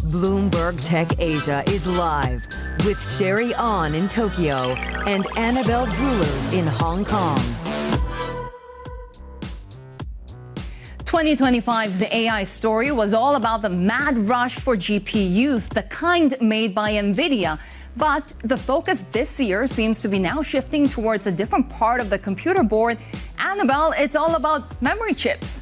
Bloomberg Tech Asia is live with Sherry On in Tokyo and Annabelle Drewlers in Hong Kong. 2025's AI story was all about the mad rush for GPUs, the kind made by NVIDIA. But the focus this year seems to be now shifting towards a different part of the computer board. Annabelle, it's all about memory chips.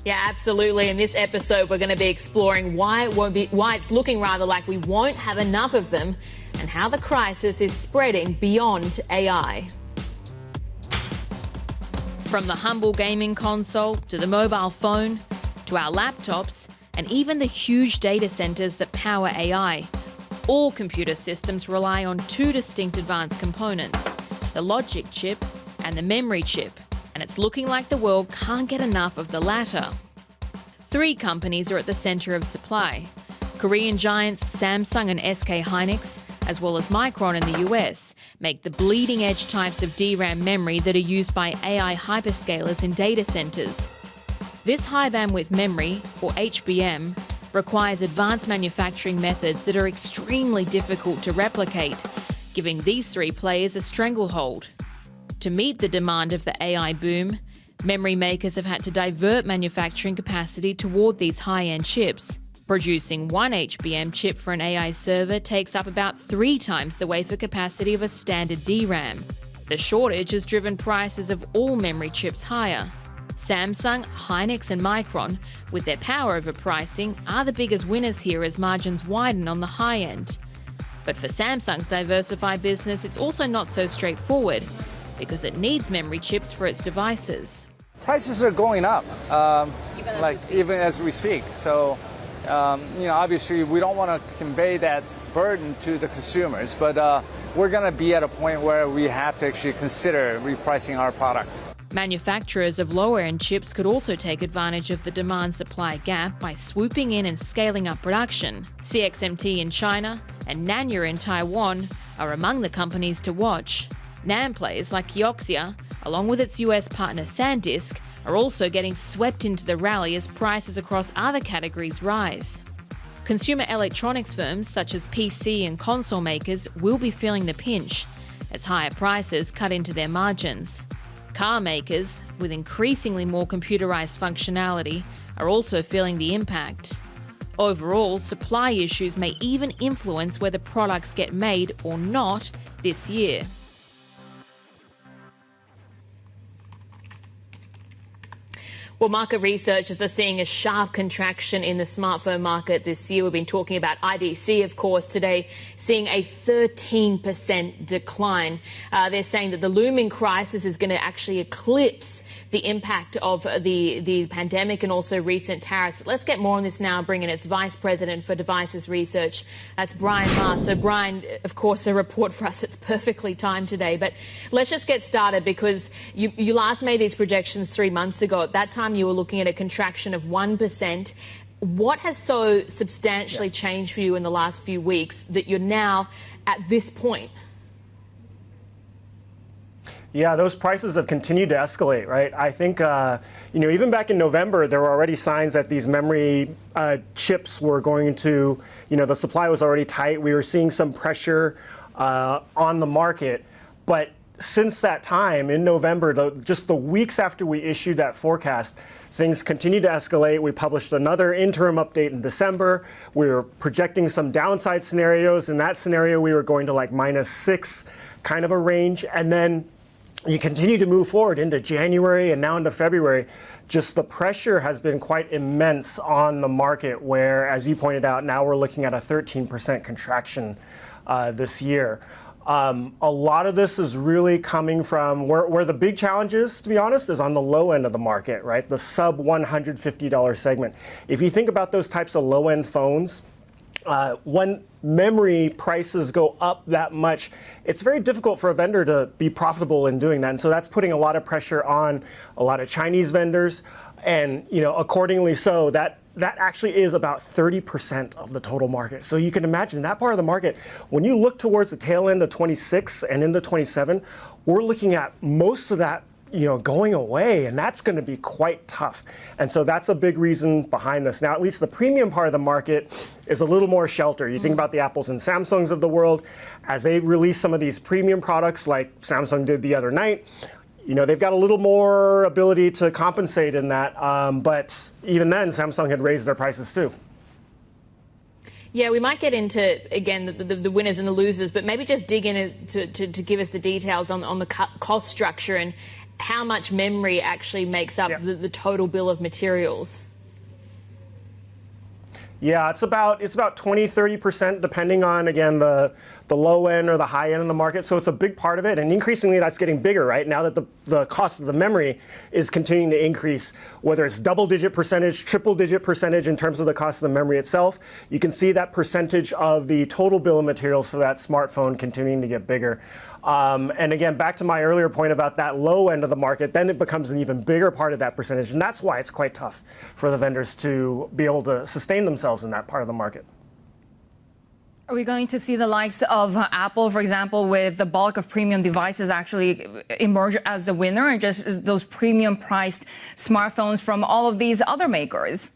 Yeah, absolutely. In this episode, we're going to be exploring why it's looking rather like we won't have enough of them, and how the crisis is spreading beyond AI. From the humble gaming console to the mobile phone to our laptops and even the huge data centers that power AI, all computer systems rely on two distinct advanced components, the logic chip and the memory chip. And it's looking like the world can't get enough of the latter. Three companies are at the centre of supply. Korean giants Samsung and SK Hynix, as well as Macquarie in the US, make the bleeding-edge types of DRAM memory that are used by AI hyperscalers in data centres. This high-bandwidth memory, or HBM, requires advanced manufacturing methods that are extremely difficult to replicate, giving these three players a stranglehold. To meet the demand of the AI boom, memory makers have had to divert manufacturing capacity toward these high-end chips. Producing one HBM chip for an AI server takes up about 3 times the wafer capacity of a standard DRAM. The shortage has driven prices of all memory chips higher. Samsung, Hynix and Micron, with their power over pricing, are the biggest winners here as margins widen on the high end. But for Samsung's diversified business, it's also not so straightforward, because it needs memory chips for its devices. Prices are going up, even as we speak. So, obviously we don't want to convey that burden to the consumers, but we're going to be at a point where we have to actually consider repricing our products. Manufacturers of lower-end chips could also take advantage of the demand-supply gap by swooping in and scaling up production. CXMT in China and Nanya in Taiwan are among the companies to watch. NAND players like Kioxia, along with its US partner SanDisk, are also getting swept into the rally as prices across other categories rise. Consumer electronics firms such as PC and console makers will be feeling the pinch as higher prices cut into their margins. Car makers, with increasingly more computerized functionality, are also feeling the impact. Overall, supply issues may even influence whether products get made or not this year. Well, market researchers are seeing a sharp contraction in the smartphone market this year. We've been talking about IDC, of course, today, seeing a 13% decline. They're saying that the looming crisis is going to actually eclipse the impact of the pandemic and also recent tariffs. But let's get more on this now, bring in its Vice President for Devices Research. That's Bryan Ma. So, Bryan, of course, a report for us. It's perfectly timed today. But let's just get started, because you last made these projections 3 months ago. At that time, you were looking at a contraction of 1%. What has so substantially changed for you in the last few weeks that you're now at this point? Yeah, those prices have continued to escalate, right? I think, even back in November, there were already signs that these memory chips were going to, the supply was already tight. We were seeing some pressure on the market. But since that time, in November, just the weeks after we issued that forecast, things continued to escalate. We published another interim update in December. We were projecting some downside scenarios. In that scenario, we were going to like -6 kind of a range. And then you continue to move forward into January and now into February. Just the pressure has been quite immense on the market, where, as you pointed out, now we're looking at a 13% contraction this year. A lot of this is really coming from where the big challenge is, to be honest, is on the low end of the market, right? The sub $150 segment. If you think about those types of low end phones, when memory prices go up that much, it's very difficult for a vendor to be profitable in doing that. And so that's putting a lot of pressure on a lot of Chinese vendors. And, accordingly so, that actually is about 30% of the total market. So you can imagine that part of the market, when you look towards the tail end of 26 and into 27, we're looking at most of that going away, and that's going to be quite tough. And so that's a big reason behind this. Now, at least the premium part of the market is a little more sheltered. You think about the Apples and Samsungs of the world, as they release some of these premium products like Samsung did the other night, they've got a little more ability to compensate in that. But even then, Samsung had raised their prices too. Yeah, we might get into, again, the winners and the losers, but maybe just dig in to give us the details on the cost structure and how much memory actually makes up the total bill of materials. Yeah, it's about 20-30%, depending on, again, the low end or the high end of the market. So it's a big part of it, and increasingly that's getting bigger, right? Now that the cost of the memory is continuing to increase, whether it's double-digit percentage, triple-digit percentage in terms of the cost of the memory itself, you can see that percentage of the total bill of materials for that smartphone continuing to get bigger. And again, back to my earlier point about that low end of the market, then it becomes an even bigger part of that percentage. And that's why it's quite tough for the vendors to be able to sustain themselves in that part of the market. Are we going to see the likes of Apple, for example, with the bulk of premium devices actually emerge as the winner, and just those premium priced smartphones from all of these other makers?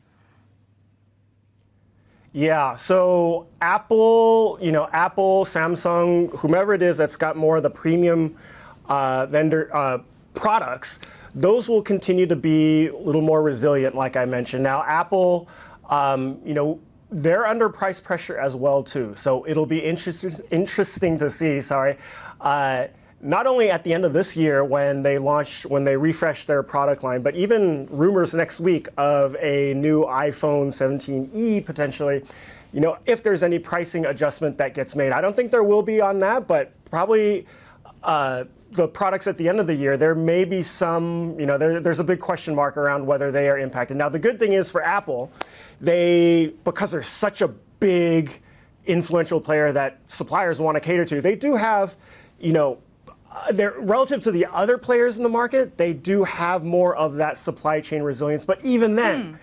Yeah, so Apple, Samsung, whomever it is that's got more of the premium vendor products, those will continue to be a little more resilient, like I mentioned. Now, Apple, they're under price pressure as well too. So it'll be interesting to see. Not only at the end of this year when they refresh their product line, but even rumors next week of a new iPhone 17e potentially, if there's any pricing adjustment that gets made. I don't think there will be on that, but probably the products at the end of the year, there may be some, there's a big question mark around whether they are impacted. Now, the good thing is for Apple, because they're such a big influential player that suppliers want to cater to, they do have, they're relative to the other players in the market, they do have more of that supply chain resilience. But even then,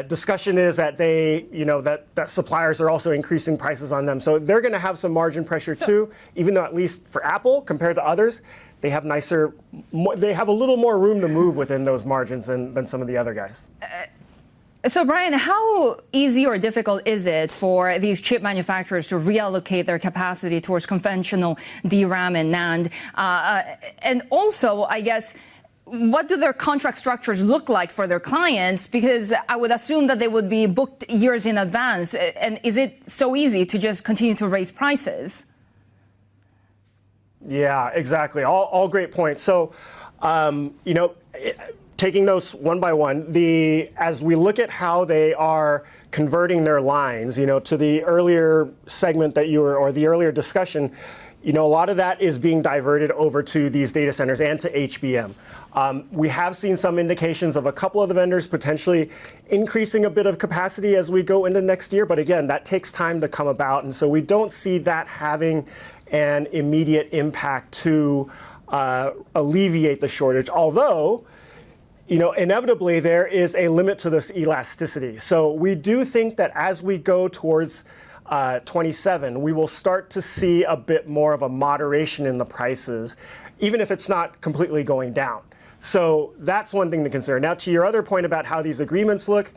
discussion is that that suppliers are also increasing prices on them. So they're going to have some margin pressure too, even though at least for Apple, compared to others, they have they have a little more room to move within those margins than some of the other guys. So, Bryan, how easy or difficult is it for these chip manufacturers to reallocate their capacity towards conventional DRAM and NAND? And also, I guess, what do their contract structures look like for their clients? Because I would assume that they would be booked years in advance. And is it so easy to just continue to raise prices? Yeah, exactly. All great points. So, taking those one by one, as we look at how they are converting their lines, to the earlier segment or the earlier discussion, a lot of that is being diverted over to these data centers and to HBM. We have seen some indications of a couple of the vendors potentially increasing a bit of capacity as we go into next year. But again, that takes time to come about. And so we don't see that having an immediate impact to alleviate the shortage. Although, inevitably there is a limit to this elasticity. So we do think that as we go towards 27, we will start to see a bit more of a moderation in the prices, even if it's not completely going down. So that's one thing to consider. Now, to your other point about how these agreements look,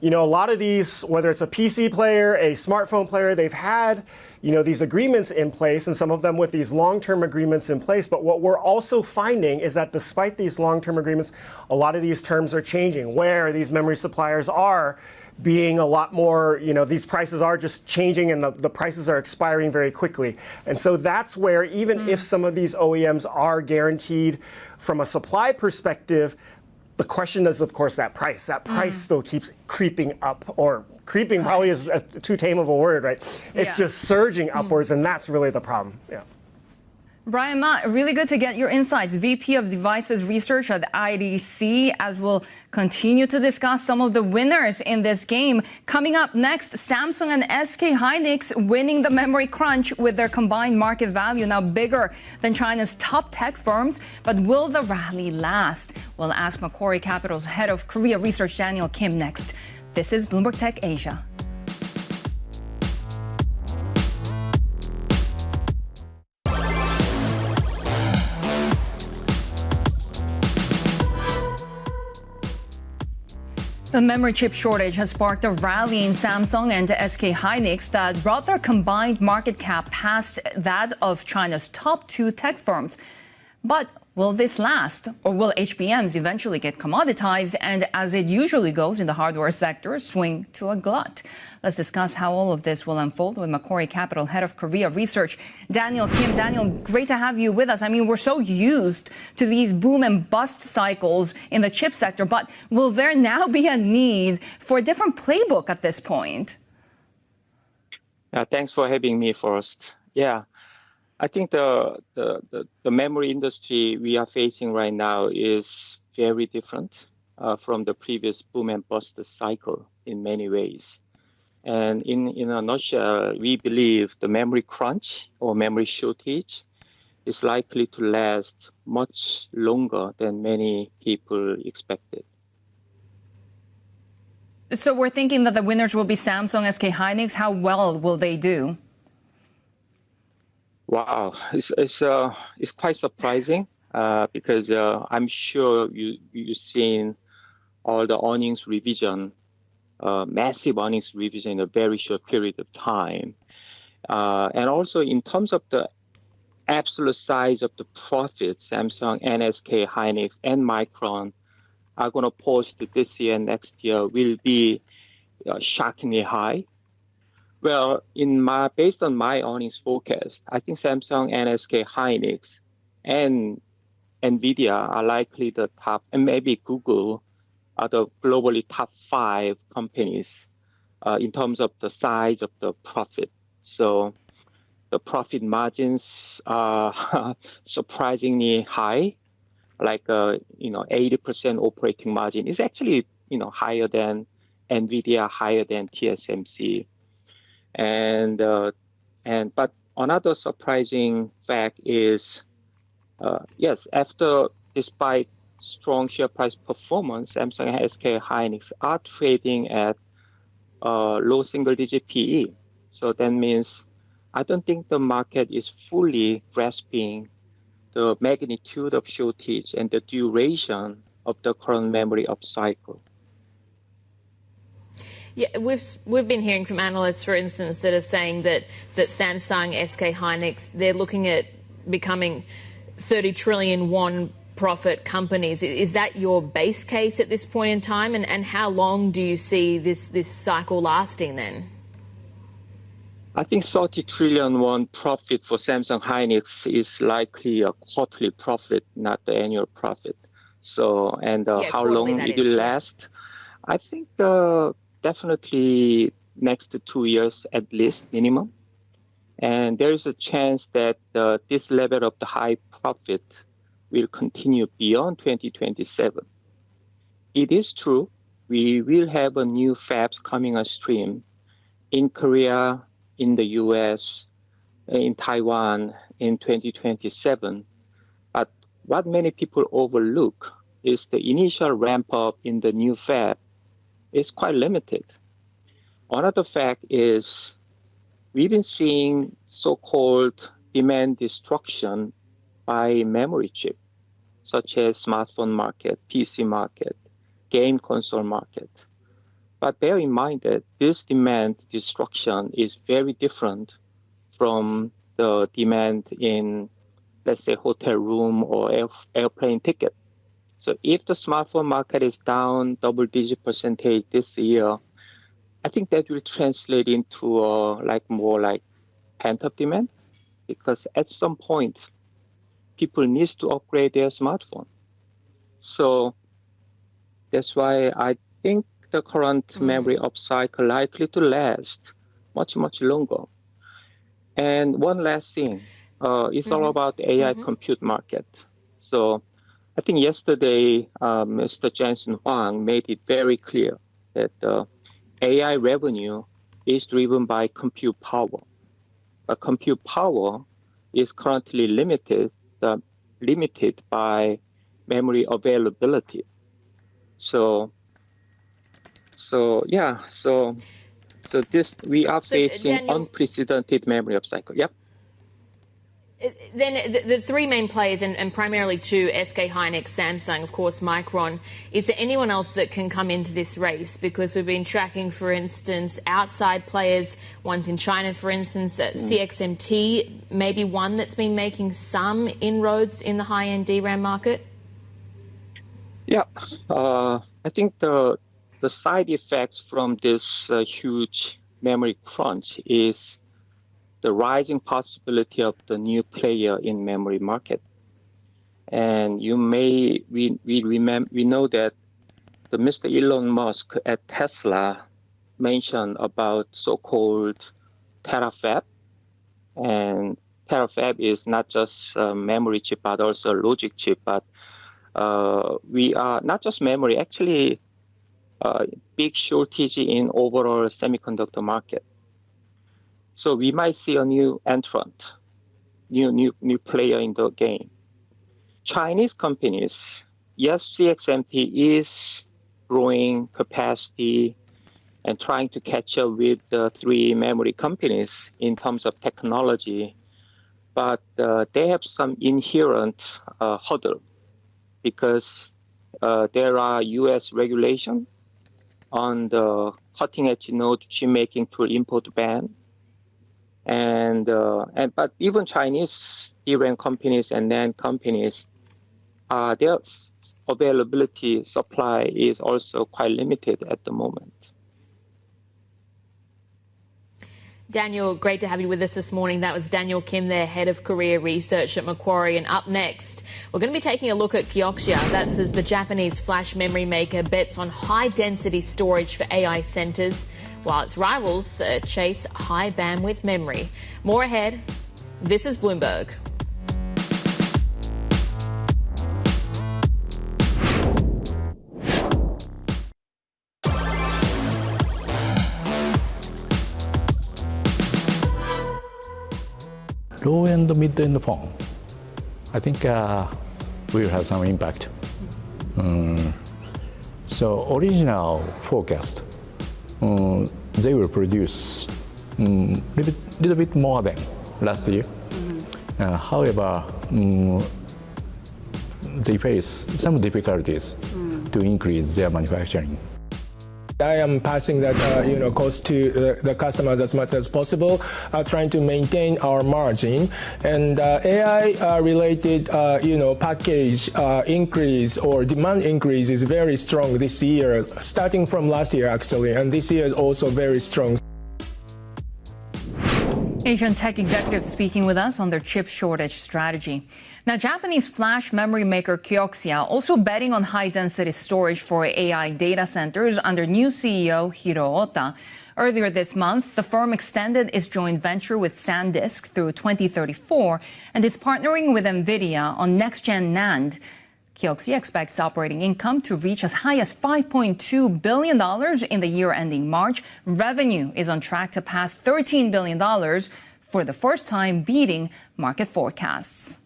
a lot of these, whether it's a PC player, a smartphone player, they've had these agreements in place, and some of them with these long-term agreements in place. But what we're also finding is that despite these long-term agreements, a lot of these terms are changing, where these memory suppliers are being a lot more, these prices are just changing, and the prices are expiring very quickly. And so that's where, even if some of these OEMs are guaranteed from a supply perspective, the question is, of course, that price. That price still keeps creeping up, or creeping probably is too tame of a word, right? It's just surging upwards, and that's really the problem. Yeah. Bryan Ma, really good to get your insights. VP of Devices Research at IDC, as we'll continue to discuss some of the winners in this game. Coming up next, Samsung and SK Hynix winning the memory crunch with their combined market value now bigger than China's top tech firms. But will the rally last? We'll ask Macquarie Capital's head of Korea research, Daniel Kim, next. This is Bloomberg Tech Asia. The memory chip shortage has sparked a rally in Samsung and SK Hynix that brought their combined market cap past that of China's top two tech firms. But will this last, or will HBMs eventually get commoditized and, as it usually goes in the hardware sector, swing to a glut? Let's discuss how all of this will unfold with Macquarie Capital Head of Korea Research, Daniel Kim. Daniel, great to have you with us. I mean, we're so used to these boom and bust cycles in the chip sector, but will there now be a need for a different playbook at this point? Thanks for having me first. Yeah. I think the memory industry we are facing right now is very different from the previous boom and bust cycle in many ways. And in a nutshell, we believe the memory crunch or memory shortage is likely to last much longer than many people expected. So we're thinking that the winners will be Samsung, SK Hynix. How well will they do? Wow, it's quite surprising because I'm sure you've seen all the earnings revision, massive earnings revision in a very short period of time. And also in terms of the absolute size of the profits, Samsung and SK Hynix and Micron are going to post this year and next year will be shockingly high. Well, based on my earnings forecast, I think Samsung and SK Hynix and NVIDIA are likely the top, and maybe Google are the globally top 5 companies in terms of the size of the profit. So the profit margins are surprisingly high, like 80% operating margin is actually higher than NVIDIA, higher than TSMC. But another surprising fact is, despite strong share price performance, Samsung and SK Hynix are trading at low single-digit PE. So that means I don't think the market is fully grasping the magnitude of shortage and the duration of the current memory upcycle. Yeah, we've been hearing from analysts, for instance, that are saying that Samsung, SK Hynix, they're looking at becoming 30 trillion won profit companies. Is that your base case at this point in time? And how long do you see this cycle lasting then? I think 30 trillion won profit for Samsung Hynix is likely a quarterly profit, not the annual profit. So, how long it will last? I think definitely next 2 years at least minimum. And there is a chance that this level of the high profit will continue beyond 2027. It is true, we will have a new fabs coming on stream in Korea, in the US, in Taiwan in 2027. But what many people overlook is the initial ramp up in the new fab is quite limited. Another fact is we've been seeing so-called demand destruction by memory chip, such as smartphone market, PC market, game console market. But bear in mind that this demand destruction is very different from the demand in, let's say, hotel room or airplane ticket. So if the smartphone market is down double-digit percentage this year, I think that will translate into more like pent-up demand, because at some point, people need to upgrade their smartphone. So that's why I think the current memory upcycle likely to last much, much longer. And one last thing, it's all about the AI compute market. So I think yesterday, Mr. Jensen Huang made it very clear that AI revenue is driven by compute power. But compute power is currently limited by memory availability. So this we are facing Daniel, unprecedented memory upcycle. Yep. Then the three main players, and primarily two, SK Hynix, Samsung, of course, Micron. Is there anyone else that can come into this race? Because we've been tracking, for instance, outside players, ones in China, for instance, CXMT, maybe one that's been making some inroads in the high-end DRAM market? Yeah, I think the side effects from this huge memory crunch is the rising possibility of the new player in memory market. And we know that the Mr. Elon Musk at Tesla mentioned about so-called terafab. And terafab is not just a memory chip, but also a logic chip. But we are not just memory, actually big shortage in overall semiconductor market. So we might see a new entrant, new player in the game. Chinese companies, yes, CXMT is growing capacity and trying to catch up with the three memory companies in terms of technology, but they have some inherent hurdle because there are U.S. regulation on the cutting-edge node chip making tool import ban. But even Chinese DRAM companies and NAND companies, their availability supply is also quite limited at the moment. Daniel, great to have you with us this morning. That was Daniel Kim, their head of Korea research at Macquarie. And up next, we're going to be taking a look at Kioxia. That's as the Japanese flash memory maker bets on high-density storage for AI centers, while its rivals chase high bandwidth memory. More ahead. This is Bloomberg. Low-end, mid-end phone, I think will have some impact. So original forecast, they will produce little bit more than last year. However, they face some difficulties to increase their manufacturing. I am passing that cost to the customers as much as possible, trying to maintain our margin. And AI-related package increase or demand increase is very strong this year, starting from last year actually, and this year is also very strong. Asian tech executives speaking with us on their chip shortage strategy. Now, Japanese flash memory maker Kioxia also betting on high-density storage for AI data centers under new CEO Hiro Ota. Earlier this month, the firm extended its joint venture with SanDisk through 2034 and is partnering with NVIDIA on next-gen NAND. Kioxia expects operating income to reach as high as $5.2 billion in the year ending March. Revenue is on track to pass $13 billion for the first time, beating market forecasts.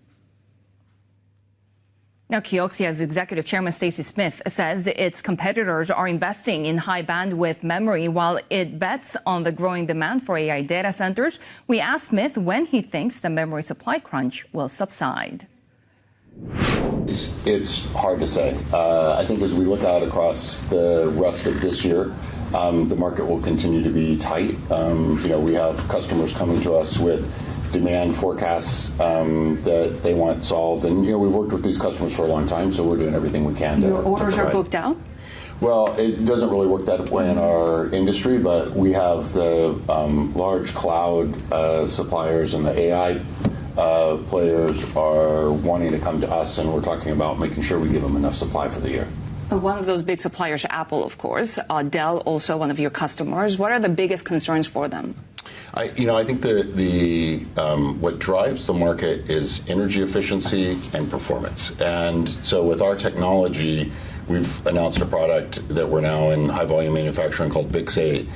Now, Kioxia's executive chairman, Stacy Smith, says its competitors are investing in high bandwidth memory while it bets on the growing demand for AI data centers. We asked Smith when he thinks the memory supply crunch will subside. It's hard to say. I think as we look out across the rest of this year, the market will continue to be tight. We have customers coming to us with demand forecasts that they want solved. And, we've worked with these customers for a long time, so we're doing everything we can to Your orders to are booked out? Well, it doesn't really work that way in our industry, but we have the large cloud suppliers and the AI players are wanting to come to us, and we're talking about making sure we give them enough supply for the year. One of those big suppliers, Apple, of course. Dell, also one of your customers. What are the biggest concerns for them? I think the what drives the market is energy efficiency and performance. And so with our technology, we've announced a product that we're now in high volume manufacturing called BiCS8.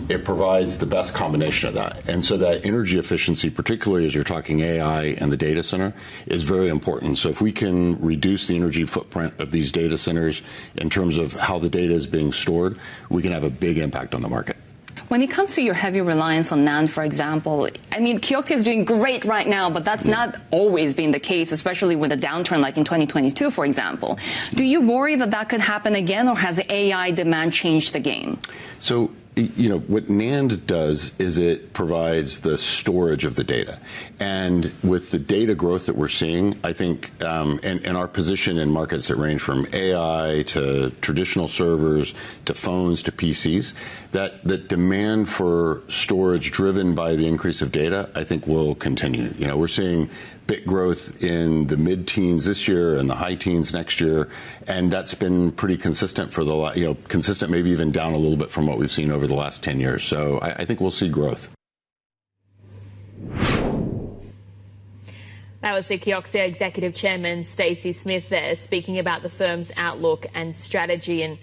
It provides the best combination of that. And so that energy efficiency, particularly as you're talking AI and the data center, is very important. So if we can reduce the energy footprint of these data centers in terms of how the data is being stored, we can have a big impact on the market. When it comes to your heavy reliance on NAND, for example, I mean, Kioxia is doing great right now, but that's not always been the case, especially with a downturn like in 2022, for example. Do you worry that that could happen again, or has AI demand changed the game? So, you know, what NAND does is it provides the storage of the data. And with the data growth that we're seeing, I think, and our position in markets that range from AI to traditional servers to phones to PCs, that the demand for storage driven by the increase of data, I think will continue. You know, we're seeing bit growth in the mid-teens this year and the high teens next year, and that's been pretty consistent for the, consistent, maybe even down a little bit from what we've seen over the last 10 years. So I think we'll see growth. That was the Kioxia Executive Chairman, Stacy Smith, there, speaking about the firm's outlook and strategy. And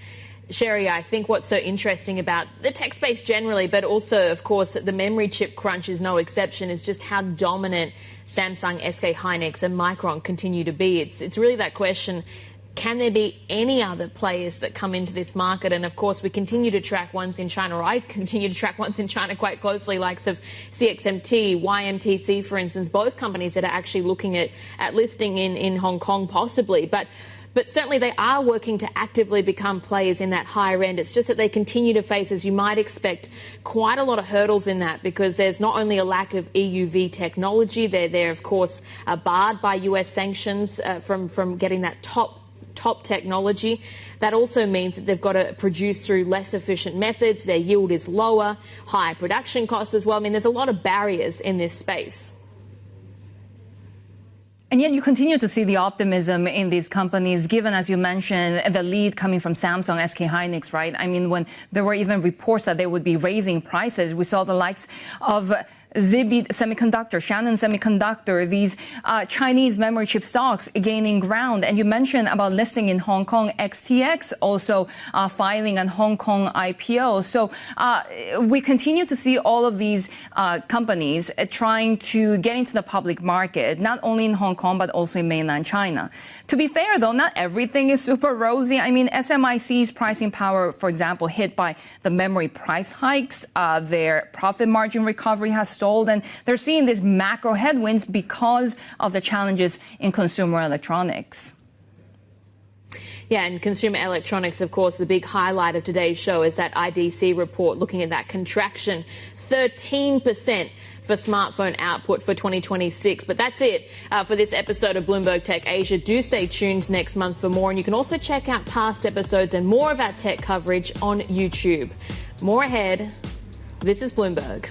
Sherry, I think what's so interesting about the tech space generally, but also, of course, the memory chip crunch is no exception, is just how dominant Samsung, SK Hynix and Micron continue to be. It's really that question, can there be any other players that come into this market? And of course, we continue to track ones in China, or I continue to track ones in China quite closely, likes of CXMT, YMTC, for instance, both companies that are actually looking at listing in Hong Kong possibly. But certainly they are working to actively become players in that higher end. It's just that they continue to face, as you might expect, quite a lot of hurdles in that, because there's not only a lack of EUV technology, they're of course barred by US sanctions from getting that top technology. That also means that they've got to produce through less efficient methods. Their yield is lower, higher production costs as well. I mean, there's a lot of barriers in this space. And yet you continue to see the optimism in these companies, given, as you mentioned, the lead coming from Samsung, SK Hynix, right? I mean, when there were even reports that they would be raising prices, we saw the likes of Zibit Semiconductor, Shannon Semiconductor, these Chinese memory chip stocks gaining ground. And you mentioned about listing in Hong Kong, XTX also filing an Hong Kong IPO. So we continue to see all of these companies trying to get into the public market, not only in Hong Kong, but also in mainland China. To be fair, though, not everything is super rosy. I mean, SMIC's pricing power, for example, hit by the memory price hikes, their profit margin recovery has stalled, and they're seeing these macro headwinds because of the challenges in consumer electronics. Yeah, and consumer electronics, of course, the big highlight of today's show is that IDC report looking at that contraction, 13% for smartphone output for 2026. But that's it for this episode of Bloomberg Tech Asia. Do stay tuned next month for more, and you can also check out past episodes and more of our tech coverage on YouTube. More ahead. This is Bloomberg.